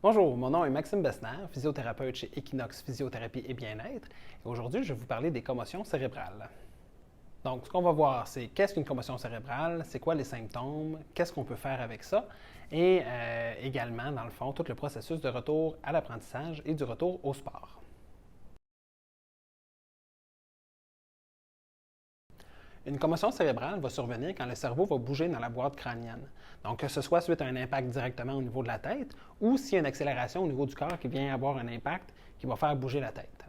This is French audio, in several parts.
Bonjour, mon nom est Maxime Besner, physiothérapeute chez Equinox Physiothérapie et Bien-être. Et aujourd'hui, je vais vous parler des commotions cérébrales. Donc, ce qu'on va voir, c'est qu'est-ce qu'une commotion cérébrale, c'est quoi les symptômes, qu'est-ce qu'on peut faire avec ça, et également, dans le fond, tout le processus de retour à l'apprentissage et du retour au sport. Une commotion cérébrale va survenir quand le cerveau va bouger dans la boîte crânienne. Donc, que ce soit suite à un impact directement au niveau de la tête ou s'il y a une accélération au niveau du corps qui vient avoir un impact qui va faire bouger la tête.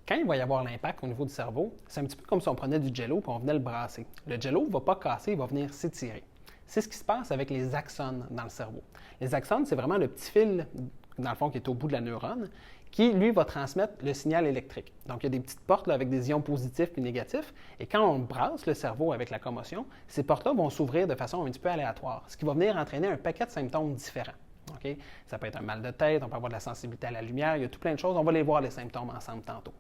Quand il va y avoir l'impact au niveau du cerveau, c'est un petit peu comme si on prenait du jello et on venait le brasser. Le jello ne va pas casser, il va venir s'étirer. C'est ce qui se passe avec les axones dans le cerveau. Les axones, c'est vraiment le petit fil, dans le fond, qui est au bout de la neurone, qui, lui, va transmettre le signal électrique. Donc, il y a des petites portes là, avec des ions positifs et négatifs, et quand on brasse le cerveau avec la commotion, ces portes-là vont s'ouvrir de façon un petit peu aléatoire, ce qui va venir entraîner un paquet de symptômes différents. Okay? Ça peut être un mal de tête, on peut avoir de la sensibilité à la lumière, il y a tout plein de choses, on va les voir les symptômes ensemble tantôt.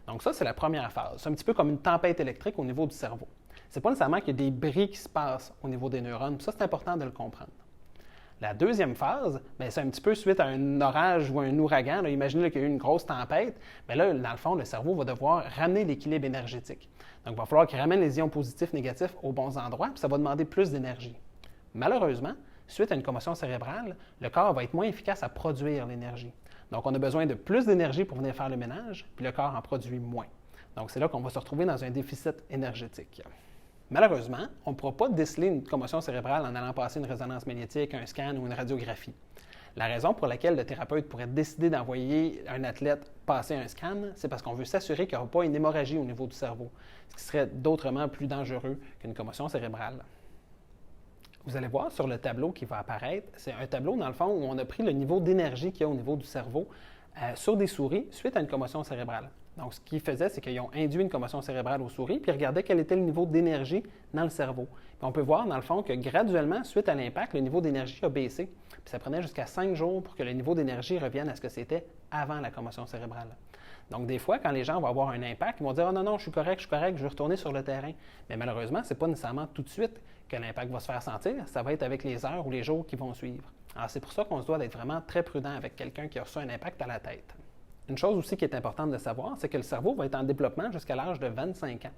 Donc ça, c'est la première phase. C'est un petit peu comme une tempête électrique au niveau du cerveau. Ce n'est pas nécessairement qu'il y a des bris qui se passent au niveau des neurones, ça, c'est important de le comprendre. La deuxième phase, c'est un petit peu suite à un orage ou un ouragan. Là, imaginez qu'il y a eu une grosse tempête. Bien là, dans le fond, le cerveau va devoir ramener l'équilibre énergétique. Donc, il va falloir qu'il ramène les ions positifs, négatifs aux bons endroits, puis ça va demander plus d'énergie. Malheureusement, suite à une commotion cérébrale, le corps va être moins efficace à produire l'énergie. Donc, on a besoin de plus d'énergie pour venir faire le ménage, puis le corps en produit moins. Donc, c'est là qu'on va se retrouver dans un déficit énergétique. Malheureusement, on ne pourra pas déceler une commotion cérébrale en allant passer une résonance magnétique, un scan ou une radiographie. La raison pour laquelle le thérapeute pourrait décider d'envoyer un athlète passer un scan, c'est parce qu'on veut s'assurer qu'il n'y aura pas une hémorragie au niveau du cerveau, ce qui serait d'autrement plus dangereux qu'une commotion cérébrale. Vous allez voir sur le tableau qui va apparaître, c'est un tableau dans le fond où on a pris le niveau d'énergie qu'il y a au niveau du cerveau sur des souris suite à une commotion cérébrale. Donc, ce qu'ils faisaient, c'est qu'ils ont induit une commotion cérébrale aux souris, puis ils regardaient quel était le niveau d'énergie dans le cerveau. Puis on peut voir, dans le fond, que graduellement, suite à l'impact, le niveau d'énergie a baissé. Puis ça prenait jusqu'à 5 jours pour que le niveau d'énergie revienne à ce que c'était avant la commotion cérébrale. Donc, des fois, quand les gens vont avoir un impact, ils vont dire « Ah non, non, je suis correct, je veux retourner sur le terrain. » Mais malheureusement, ce n'est pas nécessairement tout de suite que l'impact va se faire sentir. Ça va être avec les heures ou les jours qui vont suivre. Alors, c'est pour ça qu'on se doit d'être vraiment très prudent avec quelqu'un qui a reçu un impact à la tête. Une chose aussi qui est importante de savoir, c'est que le cerveau va être en développement jusqu'à l'âge de 25 ans.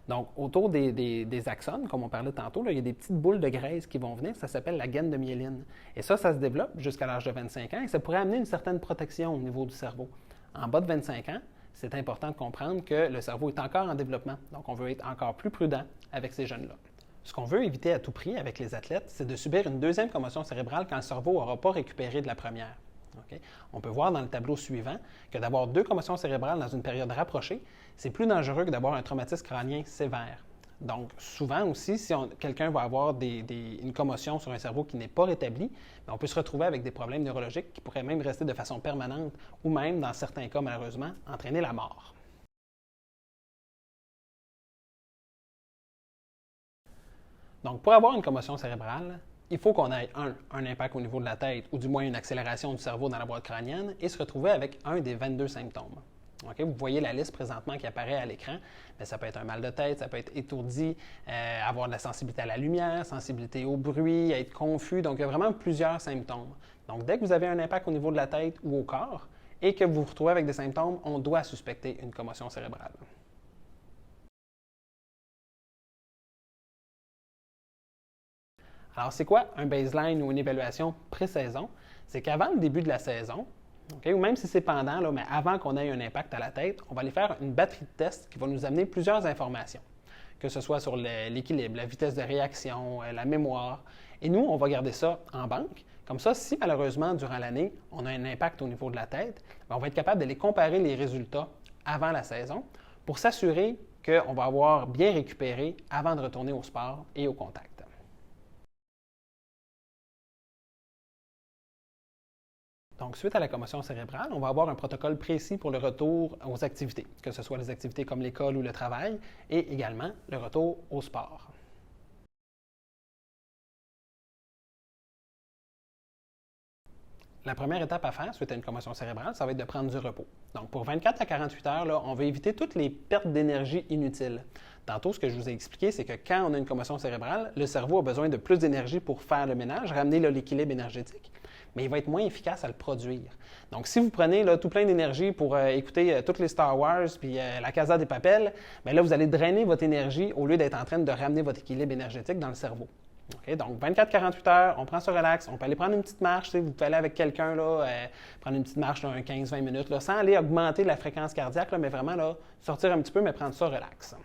Donc, autour des axones, comme on parlait tantôt, là, il y a des petites boules de graisse qui vont venir, ça s'appelle la gaine de myéline. Et ça se développe jusqu'à l'âge de 25 ans et ça pourrait amener une certaine protection au niveau du cerveau. En bas de 25 ans, c'est important de comprendre que le cerveau est encore en développement. Donc, on veut être encore plus prudent avec ces jeunes-là. Ce qu'on veut éviter à tout prix avec les athlètes, c'est de subir une deuxième commotion cérébrale quand le cerveau n'aura pas récupéré de la première. Okay? On peut voir dans le tableau suivant que d'avoir 2 commotions cérébrales dans une période rapprochée, c'est plus dangereux que d'avoir un traumatisme crânien sévère. Donc, souvent aussi, si quelqu'un va avoir une commotion sur un cerveau qui n'est pas rétabli, on peut se retrouver avec des problèmes neurologiques qui pourraient même rester de façon permanente ou même, dans certains cas, malheureusement, entraîner la mort. Donc, pour avoir une commotion cérébrale, il faut qu'on ait un impact au niveau de la tête ou du moins une accélération du cerveau dans la boîte crânienne et se retrouver avec un des 22 symptômes. Okay? Vous voyez la liste présentement qui apparaît à l'écran. Bien, ça peut être un mal de tête, ça peut être étourdi, avoir de la sensibilité à la lumière, sensibilité au bruit, être confus. Donc, il y a vraiment plusieurs symptômes. Donc, dès que vous avez un impact au niveau de la tête ou au corps et que vous vous retrouvez avec des symptômes, on doit suspecter une commotion cérébrale. Alors, c'est quoi un baseline ou une évaluation pré-saison? C'est qu'avant le début de la saison, okay, ou même si c'est pendant, là, mais avant qu'on ait un impact à la tête, on va aller faire une batterie de tests qui va nous amener plusieurs informations, que ce soit sur l'équilibre, la vitesse de réaction, la mémoire. Et nous, on va garder ça en banque. Comme ça, si malheureusement, durant l'année, on a un impact au niveau de la tête, on va être capable d'aller comparer les résultats avant la saison pour s'assurer qu'on va avoir bien récupéré avant de retourner au sport et au contact. Donc, suite à la commotion cérébrale, on va avoir un protocole précis pour le retour aux activités, que ce soit les activités comme l'école ou le travail, et également le retour au sport. La première étape à faire suite à une commotion cérébrale, ça va être de prendre du repos. Donc, pour 24 à 48 heures, là, on va éviter toutes les pertes d'énergie inutiles. Tantôt, ce que je vous ai expliqué, c'est que quand on a une commotion cérébrale, le cerveau a besoin de plus d'énergie pour faire le ménage, ramener l'équilibre énergétique. mais il va être moins efficace à le produire. Donc, si vous prenez là, tout plein d'énergie pour écouter toutes les Star Wars puis la Casa de Papel, bien là, vous allez drainer votre énergie au lieu d'être en train de ramener votre équilibre énergétique dans le cerveau. Okay? Donc, 24-48 heures, on prend ce relax, on peut aller prendre une petite marche, vous pouvez aller avec quelqu'un, prendre une petite marche, un 15-20 minutes, là, sans aller augmenter la fréquence cardiaque, là, mais vraiment là, sortir un petit peu, mais prendre ça relax.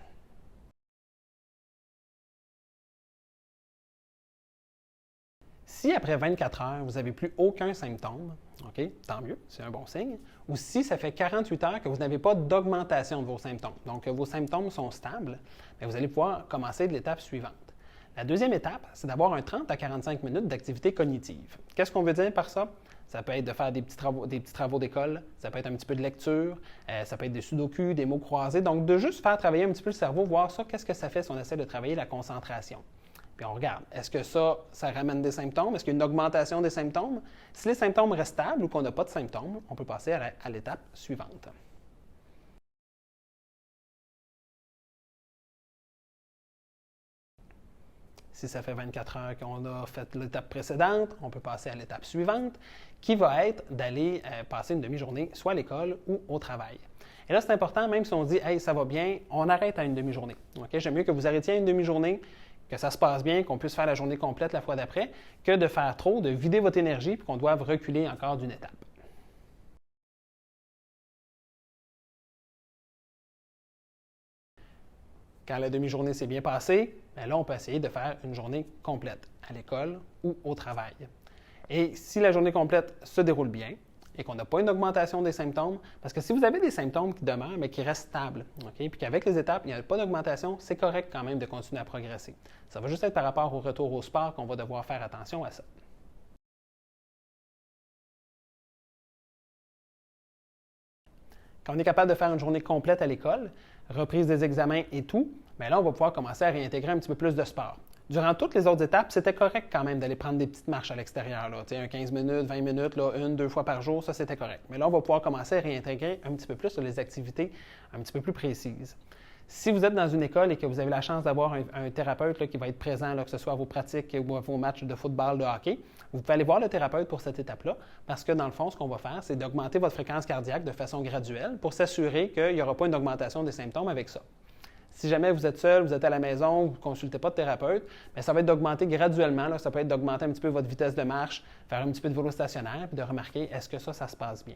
Si après 24 heures, vous n'avez plus aucun symptôme, OK, tant mieux, c'est un bon signe. Ou si ça fait 48 heures que vous n'avez pas d'augmentation de vos symptômes, donc que vos symptômes sont stables, bien, vous allez pouvoir commencer de l'étape suivante. La deuxième étape, c'est d'avoir un 30 à 45 minutes d'activité cognitive. Qu'est-ce qu'on veut dire par ça? Ça peut être de faire des petits travaux d'école, ça peut être un petit peu de lecture, ça peut être des sudoku, des mots croisés. Donc, de juste faire travailler un petit peu le cerveau, voir ça, qu'est-ce que ça fait si on essaie de travailler la concentration. Puis on regarde, est-ce que ça ramène des symptômes? Est-ce qu'il y a une augmentation des symptômes? Si les symptômes restent stables ou qu'on n'a pas de symptômes, on peut passer à l'étape suivante. Si ça fait 24 heures qu'on a fait l'étape précédente, on peut passer à l'étape suivante, qui va être d'aller passer une demi-journée soit à l'école ou au travail. Et là, c'est important, même si on dit « Hey, ça va bien », on arrête à une demi-journée. Okay? J'aime mieux que vous arrêtiez à une demi-journée, que ça se passe bien, qu'on puisse faire la journée complète la fois d'après, que de faire trop, de vider votre énergie et qu'on doive reculer encore d'une étape. Quand la demi-journée s'est bien passée, bien là, on peut essayer de faire une journée complète à l'école ou au travail. Et si la journée complète se déroule bien et qu'on n'a pas une augmentation des symptômes, parce que si vous avez des symptômes qui demeurent mais qui restent stables, okay, puis qu'avec les étapes, il n'y a pas d'augmentation, c'est correct quand même de continuer à progresser. Ça va juste être par rapport au retour au sport qu'on va devoir faire attention à ça. Quand on est capable de faire une journée complète à l'école, reprise des examens et tout, bien là, on va pouvoir commencer à réintégrer un petit peu plus de sport. Durant toutes les autres étapes, c'était correct quand même d'aller prendre des petites marches à l'extérieur. Un 15 minutes, 20 minutes, là, 1-2 fois par jour, ça c'était correct. Mais là, on va pouvoir commencer à réintégrer un petit peu plus sur les activités un petit peu plus précises. Si vous êtes dans une école et que vous avez la chance d'avoir un thérapeute là, qui va être présent, là, que ce soit à vos pratiques ou à vos matchs de football, de hockey, vous pouvez aller voir le thérapeute pour cette étape-là parce que dans le fond, ce qu'on va faire, c'est d'augmenter votre fréquence cardiaque de façon graduelle pour s'assurer qu'il n'y aura pas une augmentation des symptômes avec ça. Si jamais vous êtes seul, vous êtes à la maison, vous ne consultez pas de thérapeute, bien, ça va être d'augmenter graduellement. Là, ça peut être d'augmenter un petit peu votre vitesse de marche, faire un petit peu de vélo stationnaire, puis de remarquer est-ce que ça se passe bien.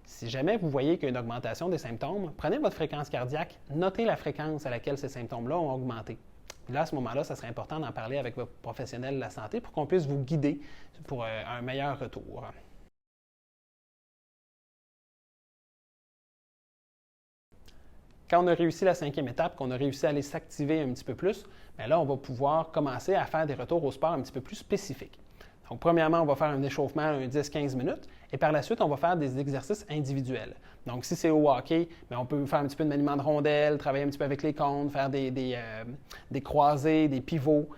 Si jamais vous voyez qu'il y a une augmentation des symptômes, prenez votre fréquence cardiaque, notez la fréquence à laquelle ces symptômes-là ont augmenté. Puis là, à ce moment-là, ça serait important d'en parler avec votre professionnel de la santé pour qu'on puisse vous guider pour un meilleur retour. Quand on a réussi la 5e étape, qu'on a réussi à aller s'activer un petit peu plus, bien là, on va pouvoir commencer à faire des retours au sport un petit peu plus spécifiques. Donc, premièrement, on va faire un échauffement, un 10-15 minutes, et par la suite, on va faire des exercices individuels. Donc, si c'est au hockey, bien, on peut faire un petit peu de maniement de rondelles, travailler un petit peu avec les cônes, faire des croisés, des pivots.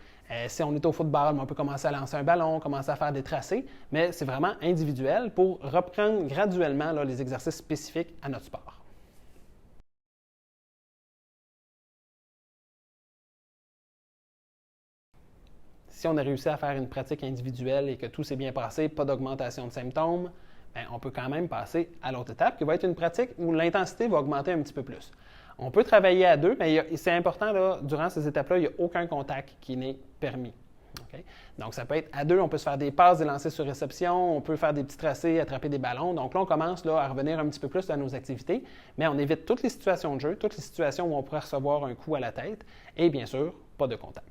Si on est au football, on peut commencer à lancer un ballon, commencer à faire des tracés, mais c'est vraiment individuel pour reprendre graduellement là, les exercices spécifiques à notre sport. Si on a réussi à faire une pratique individuelle et que tout s'est bien passé, pas d'augmentation de symptômes, bien, on peut quand même passer à l'autre étape qui va être une pratique où l'intensité va augmenter un petit peu plus. On peut travailler à deux, mais c'est important, là, durant ces étapes-là, il n'y a aucun contact qui n'est permis. Okay? Donc, ça peut être à deux, on peut se faire des passes, des lancers sur réception, on peut faire des petits tracés, attraper des ballons. Donc là, on commence là, à revenir un petit peu plus à nos activités, mais on évite toutes les situations de jeu, toutes les situations où on pourrait recevoir un coup à la tête et bien sûr, pas de contact.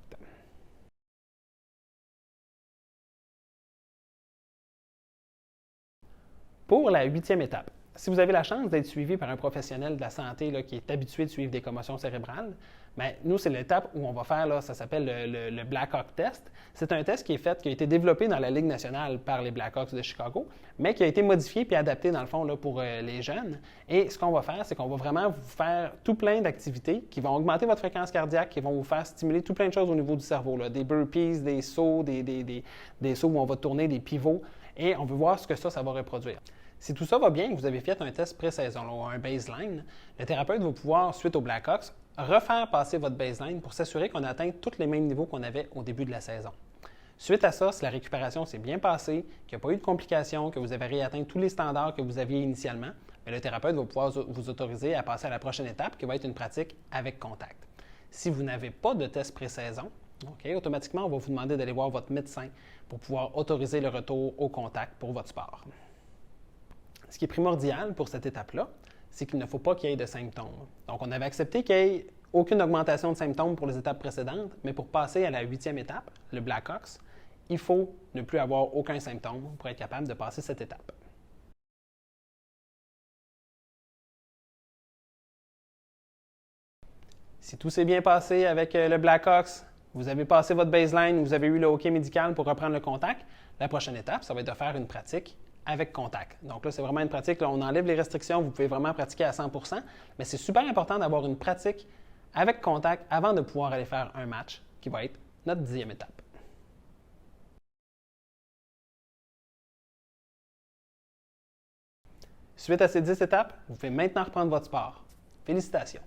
Pour la 8e étape, si vous avez la chance d'être suivi par un professionnel de la santé là, qui est habitué de suivre des commotions cérébrales, bien, nous, c'est l'étape où on va faire, là, ça s'appelle le Blackhawk Test. C'est un test qui a été développé dans la Ligue nationale par les Blackhawks de Chicago, mais qui a été modifié puis adapté, dans le fond, là, pour les jeunes. Et ce qu'on va faire, c'est qu'on va vraiment vous faire tout plein d'activités qui vont augmenter votre fréquence cardiaque, qui vont vous faire stimuler tout plein de choses au niveau du cerveau, là, des burpees, des sauts, des sauts où on va tourner, des pivots, et on veut voir ce que ça va reproduire. Si tout ça va bien, que vous avez fait un test pré-saison, un baseline, le thérapeute va pouvoir, suite aux Blackhawks, refaire passer votre baseline pour s'assurer qu'on atteint tous les mêmes niveaux qu'on avait au début de la saison. Suite à ça, si la récupération s'est bien passée, qu'il n'y a pas eu de complications, que vous avez réatteint tous les standards que vous aviez initialement, le thérapeute va pouvoir vous autoriser à passer à la prochaine étape qui va être une pratique avec contact. Si vous n'avez pas de test pré-saison, automatiquement, on va vous demander d'aller voir votre médecin pour pouvoir autoriser le retour au contact pour votre sport. Ce qui est primordial pour cette étape-là, c'est qu'il ne faut pas qu'il y ait de symptômes. Donc, on avait accepté qu'il n'y ait aucune augmentation de symptômes pour les étapes précédentes, mais pour passer à la 8e étape, le Blackhawks, il faut ne plus avoir aucun symptôme pour être capable de passer cette étape. Si tout s'est bien passé avec le Blackhawks, vous avez passé votre baseline, vous avez eu le hockey médical pour reprendre le contact, la prochaine étape, ça va être de faire une pratique avec contact. Donc là, c'est vraiment une pratique, là, on enlève les restrictions, vous pouvez vraiment pratiquer à 100%, mais c'est super important d'avoir une pratique avec contact avant de pouvoir aller faire un match qui va être notre 10e étape. Suite à ces 10 étapes, vous pouvez maintenant reprendre votre sport. Félicitations!